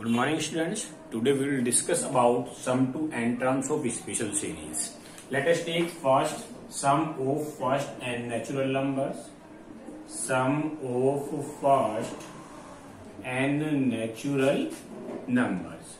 Good morning, students. Today we will discuss about sum to n terms of special series. Let us take first sum of first n natural numbers. Sum of first n natural numbers.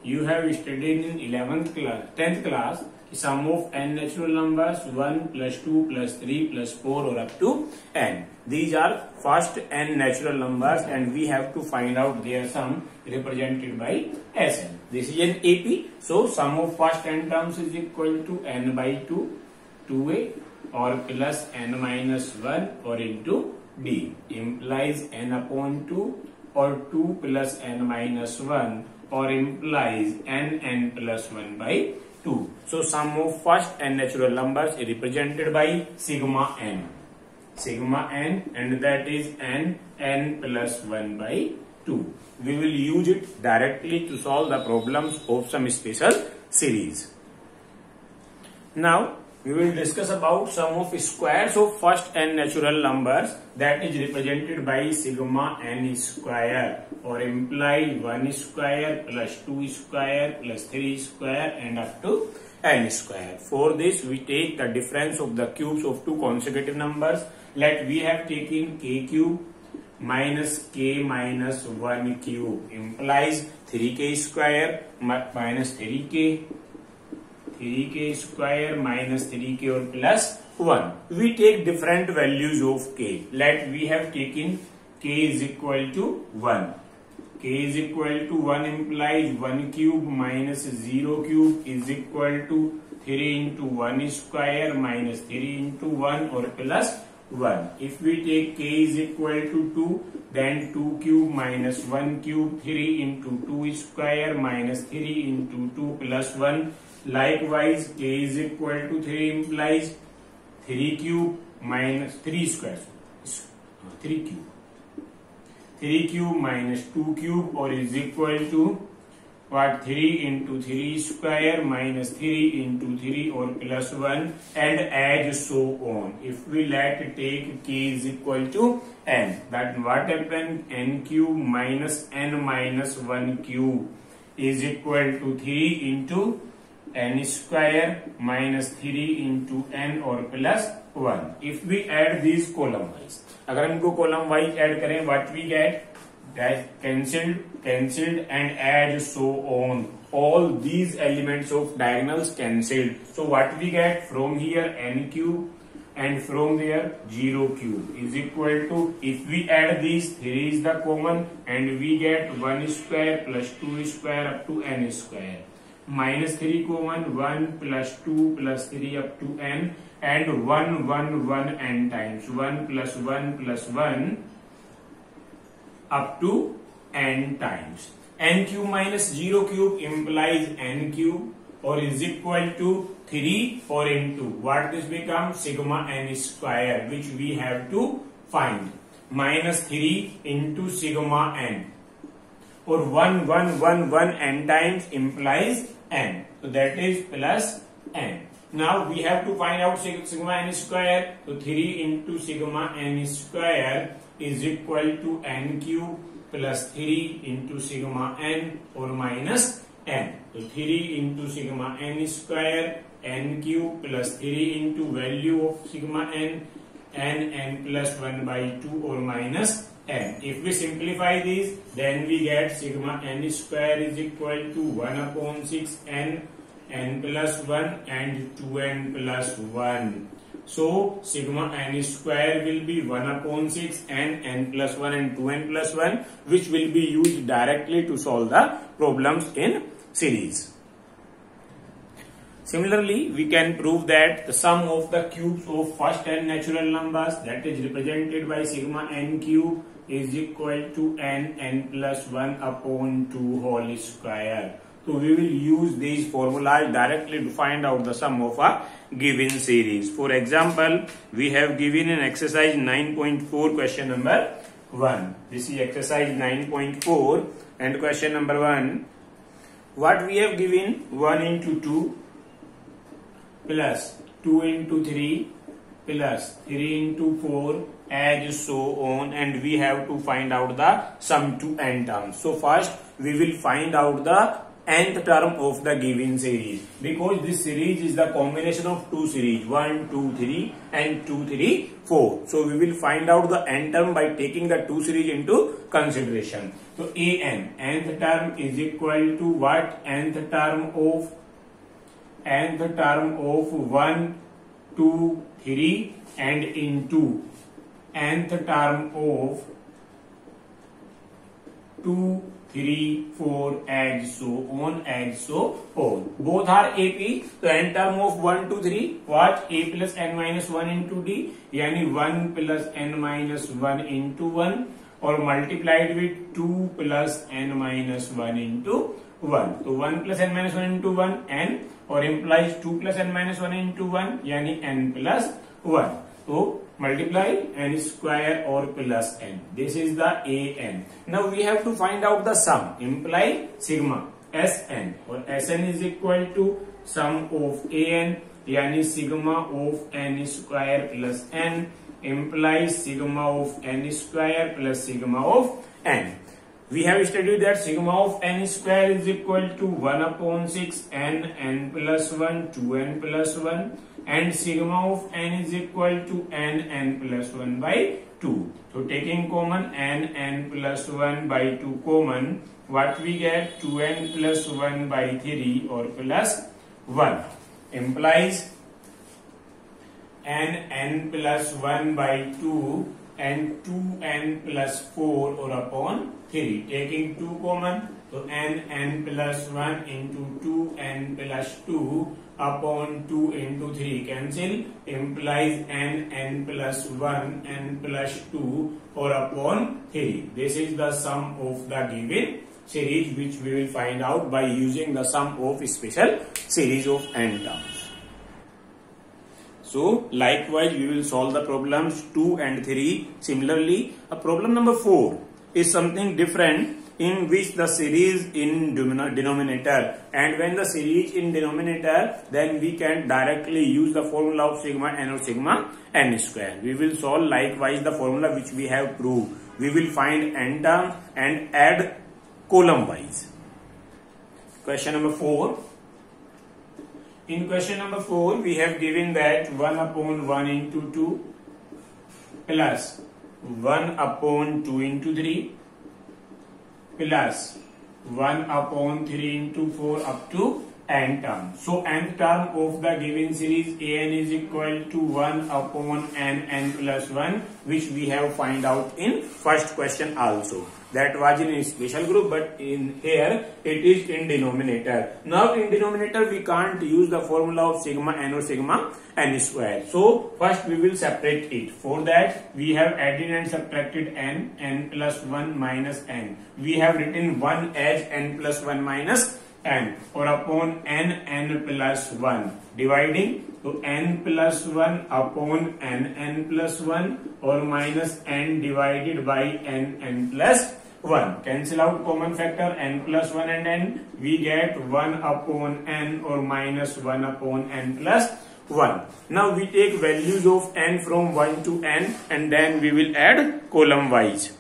You have studied in 10th class sum of n natural numbers 1 plus 2 plus 3 plus 4 or up to n. These are first n natural numbers and we have to find out their sum represented by Sn. This is an AP. So sum of first n terms is equal to n by 2, 2a or plus n minus 1 or into d implies n upon 2 or 2 plus n minus 1 or implies n plus 1 by 2. So sum of first n natural numbers is represented by sigma n. Sigma n, and that is n plus 1 by 2. We will use it directly to solve the problems of some special series. Now we will discuss about sum of squares of first n natural numbers, that is represented by sigma n square or imply 1 square plus 2 square plus 3 square and up to n square. For this we take the difference of the cubes of two consecutive numbers. Let we have taken k cube minus k minus 1 cube implies 3k square minus 3k square minus 3k or plus 1. We take different values of k. Let we have taken k is equal to 1. K is equal to 1 implies 1 cube minus 0 cube is equal to 3 into 1 square minus 3 into 1 or plus 1. If we take k is equal to 2, then 2 cube minus 1 cube, 3 into 2 square minus 3 into 2 plus 1. Likewise, k is equal to 3 implies 3 cube minus 3 square, 3 cube. 3 cube minus 2 cube or is equal to what? 3 into 3 square minus 3 into 3 or plus 1 and as so on. If we let take k is equal to n, that what happened? N cube minus n minus 1 cube is equal to 3 into n square minus 3 into n or plus 1. If we add these column wise, अगर इनको column wise add करें, what we get? Cancelled and add so on. All these elements of diagonals cancelled. So what we get from here? N cube and from there 0 cube is equal to, if we add these, 3 is the common and we get 1 square plus 2 square up to n square. Minus 3 common, 1 plus 2 plus 3 up to n and 1 n times 1 plus 1 plus 1 up to n times. N cube minus 0 cube implies n cube or is equal to 3 or into what this becomes? Sigma n square, which we have to find. Minus 3 into sigma n or 1 n times implies n. So that is plus n. Now we have to find out sigma n square. So 3 into sigma n square is equal to n cube plus 3 into sigma n or minus n. So 3 into sigma n square, n cube plus 3 into value of sigma n plus 1 by 2 or minus n. If we simplify this, then we get sigma n square is equal to 1 upon 6 n plus 1 and 2n plus 1. So sigma n square will be 1 upon 6 n plus 1 and 2n plus 1, which will be used directly to solve the problems in series. Similarly, we can prove that the sum of the cubes of first n natural numbers, that is represented by sigma n cube, is equal to n plus 1 upon 2 whole square. So we will use these formulas directly to find out the sum of a given series. For example, we have given an exercise 9.4 question number 1. This is exercise 9.4 and question number 1. What we have given? 1 into 2 plus 2 into 3 plus 3 into 4 as so on, and we have to find out the sum to n terms. So first we will find out the nth term of the given series, because this series is the combination of two series 1, 2, 3 and 2, 3, 4. So we will find out the n term by taking the two series into consideration. So nth term is equal to what? Nth term of 1, 2, 3 and into nth term of 2, 3, 4 and so on and so on. Both are AP. So n term of 1, 2, 3 what? A plus n minus 1 into d, yani 1 plus n minus 1 into 1, or multiplied with 2 plus n minus 1 into 1. So 1 plus n minus 1 into 1 n, or implies 2 plus n minus 1 into 1, yani n plus 1. So multiply n square or plus n. This is the an. Now we have to find out the sum. Imply sigma Sn, or Sn is equal to sum of an, yani sigma of n square plus n, implies sigma of n square plus sigma of n. We have studied that sigma of n square is equal to 1 upon 6 n plus 1, 2n plus 1, and sigma of n is equal to n plus 1 by 2. So taking common n plus 1 by 2 common, what we get? 2n plus 1 by 3 or plus 1, implies n plus 1 by 2 and 2n plus 4 or upon 3. Taking 2 common, so n plus 1 into 2n plus 2 upon 2 into 3 cancel, implies n plus 1 n plus 2 or upon 3. This is the sum of the given series, which we will find out by using the sum of special series of n terms. So likewise we will solve the problems 2 and 3 similarly. A problem number 4 is something different, in which the series in denominator, and when the series in denominator, then we can directly use the formula of sigma n or sigma n square. We will solve likewise the formula which we have proved. We will find n term and add column wise. Question number 4. In question number 4, we have given that 1 upon 1 into 2 plus 1 upon 2 into 3 plus 1 upon 3 into 4 up to n term. So n term of the given series an is equal to 1 upon n plus 1, which we have find out in first question also. That was in special group, but in here it is in denominator. Now in denominator we can't use the formula of sigma n or sigma n square. So first we will separate it. For that we have added and subtracted n plus 1 minus n. We have written 1 as n plus 1 minus n, or upon n plus 1, dividing to n plus 1 upon n plus 1, or minus n divided by n plus 1. Cancel out common factor n plus 1 and n. We get 1 upon n, or minus 1 upon n plus 1. Now we take values of n from 1 to n, and then we will add column wise.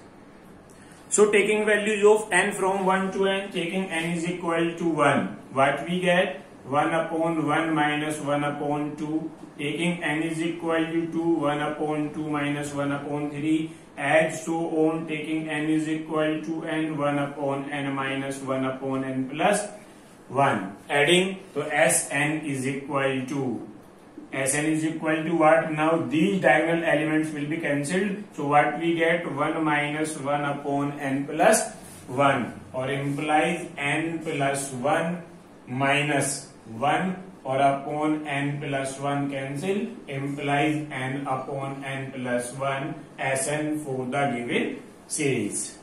So taking values of n from 1 to n, taking n is equal to 1. What we get? 1 upon 1 minus 1 upon 2. Taking n is equal to 2, 1 upon 2 minus 1 upon 3. And so on, taking n is equal to n, 1 upon n minus 1 upon n plus 1. Adding, so Sn is equal to, Sn is equal to what? Now these diagonal elements will be cancelled. So what we get? 1 minus 1 upon n plus 1, or implies n plus 1 minus 1, or upon n plus 1 cancel, implies n upon n plus 1 Sn for the given series.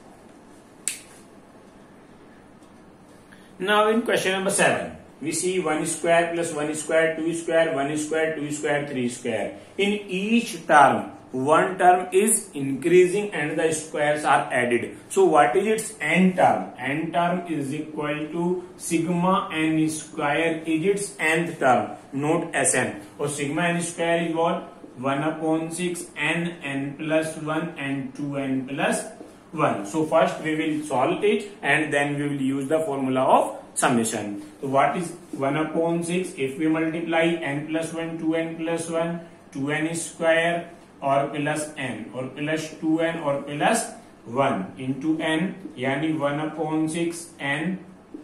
Now in question number 7. We see 1 square plus 1 square, 2 square, 1 square, 2 square, 3 square. In each term, one term is increasing and the squares are added. So what is its n term? N term is equal to sigma n square is its nth term, not Sn. Or sigma n square is what? 1 upon 6 n plus 1 and 2n plus 1. So first we will solve it and then we will use the formula of summation. So what is 1 upon 6? If we multiply n plus 1, 2n plus 1, 2n square or plus n or plus 2n or plus 1 into n, yani 1 upon 6 n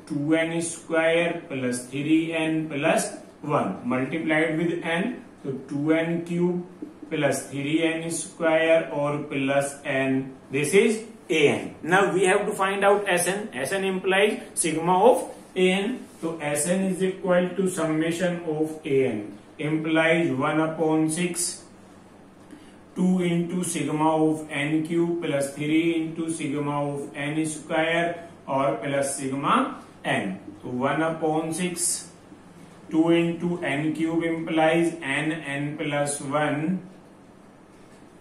2n square plus 3n plus 1 multiplied with n. So 2n cube plus 3n square or plus n. This is an. Now we have to find out Sn. Sn implies sigma of an. So Sn is equal to summation of an implies 1 upon 6 2 into sigma of n cube plus 3 into sigma of n square or plus sigma n. So 1 upon 6 2 into n cube implies n plus 1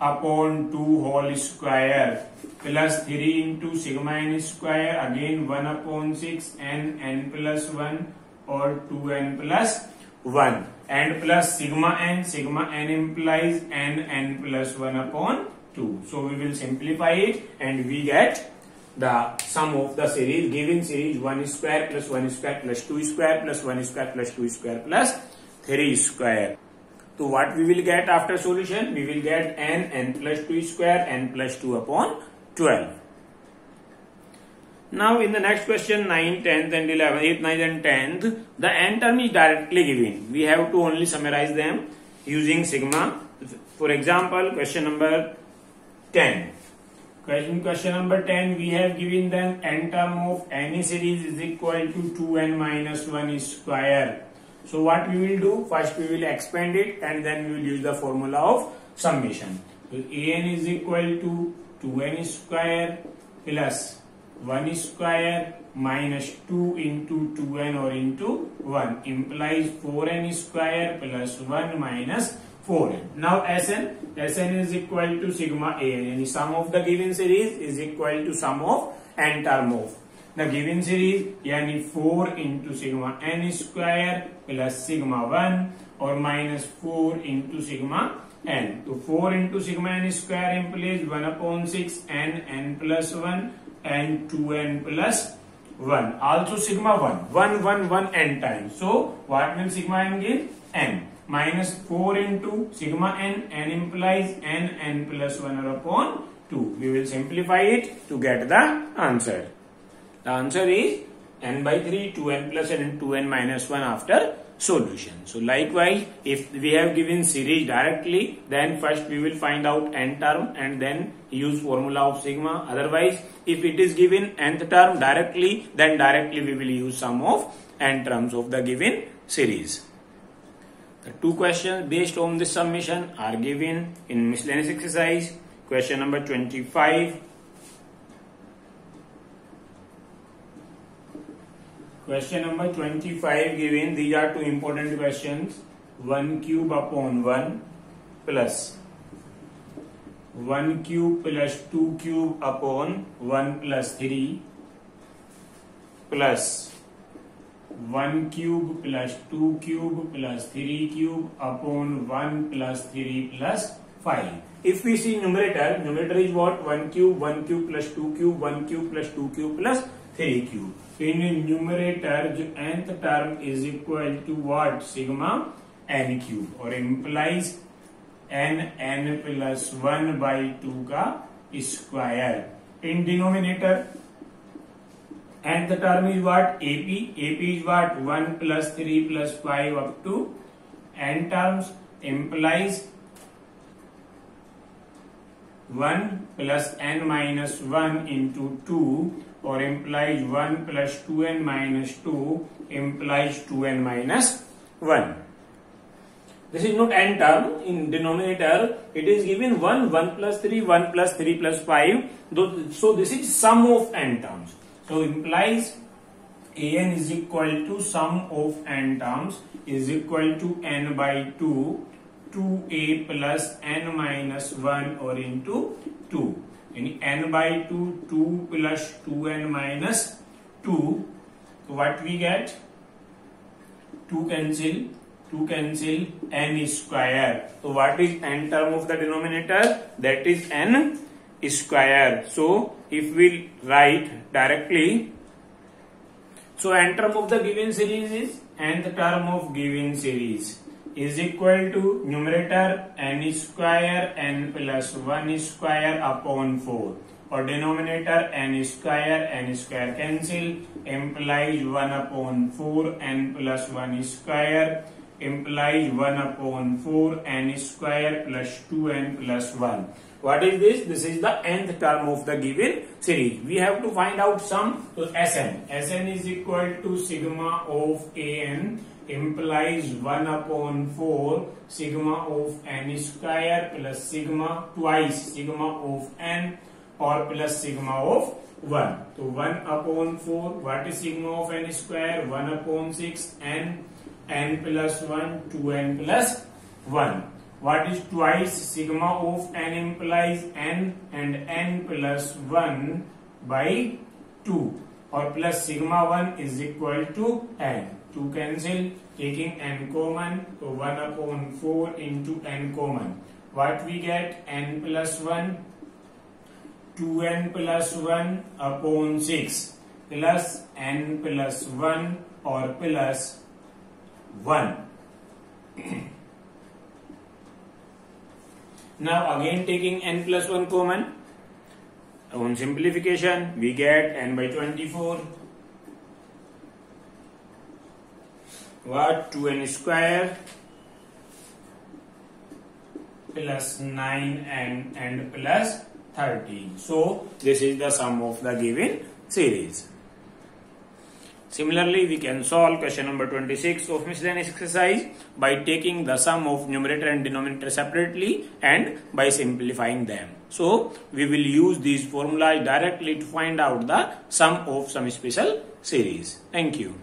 upon 2 whole square plus 3 into sigma n square, again 1 upon 6 n plus 1 or 2n plus 1 and plus sigma n implies n plus 1 upon 2. So we will simplify it and we get the sum of the series, given series 1 square plus 1 square plus 2 square plus 1 square plus 2 square plus 3 square. So what we will get after solution? We will get n plus 2 square, n plus 2 upon 12. Now in the next question 9, 10th and 11th, 8th, 9th and 10th, the n term is directly given. We have to only summarize them using sigma. For example, question number 10. Question number 10, we have given them n term of any series is equal to 2n minus 1 square. So what we will do? First we will expand it and then we will use the formula of summation. So an is equal to 2n square plus 1 square minus 2 into 2n or into 1 implies 4n square plus 1 minus 4n. Now Sn is equal to sigma an. Any sum of the given series is equal to sum of n term of the given series, yani 4 into sigma n square plus sigma 1 or minus 4 into sigma n. So 4 into sigma n square implies 1 upon 6 n plus 1 and 2n plus 1. Also sigma 1 n times. So what will sigma n give? N. Minus 4 into sigma n implies n plus 1 or upon 2. We will simplify it to get the answer. The answer is n by 3, 2n plus n and 2n minus 1 after solution. So likewise, if we have given series directly, then first we will find out n term and then use formula of sigma. Otherwise, if it is given nth term directly, then directly we will use sum of n terms of the given series. The two questions based on this summation are given in miscellaneous exercise. Question number 25. Question number 25 given. These are two important questions. 1 cube upon 1 plus 1 cube plus 2 cube upon 1 plus 3 plus 1 cube plus 2 cube plus 3 cube upon 1 plus 3 plus 5. If we see numerator is what? 1 cube plus 2 cube, 1 cube plus 2 cube plus 3 cube. In numerator, the nth term is equal to what? Sigma n cube or implies n plus 1 by 2 ka square. In denominator, nth term is what? AP is what? 1 plus 3 plus 5 up to n terms implies 1 plus n minus 1 into 2 or implies 1 plus 2n minus 2 implies 2n minus 1. This is not n term. In denominator, it is given 1 plus 3, 1 plus 3 plus 5. So this is sum of n terms. So implies an is equal to sum of n terms is equal to n by 2, 2a plus n minus 1 or into 2. In n by 2, 2 plus 2n minus 2. So what we get? 2 cancel, 2 cancel, n square. So what is n term of the denominator? That is n square. So if we write directly, so n term of the given series is nth term of given series is equal to numerator n square n plus 1 square upon 4, or denominator n square cancel, implies 1 upon 4 n plus 1 square, implies 1 upon 4 n square plus 2n plus 1. What is this? This is the nth term of the given series. We have to find out sum. So Sn is equal to sigma of an, implies 1 upon 4 sigma of n square plus sigma twice sigma of n, or plus sigma of 1. So 1 upon 4, what is sigma of n square? 1 upon 6 n, n plus 1, 2n plus 1. What is twice sigma of n? Implies n, and n plus 1 by 2, or plus sigma 1 is equal to n. 2 cancel, taking n common, so 1 upon 4 into n common. What we get? N plus 1, 2n plus 1 upon 6 plus n plus 1, or plus 1. Now again taking n plus 1 common, on simplification we get n by 24. What? 2n square plus 9n and plus 13. So this is the sum of the given series. Similarly, we can solve question number 26 of miscellaneous exercise by taking the sum of numerator and denominator separately and by simplifying them. So we will use these formulas directly to find out the sum of some special series. Thank you.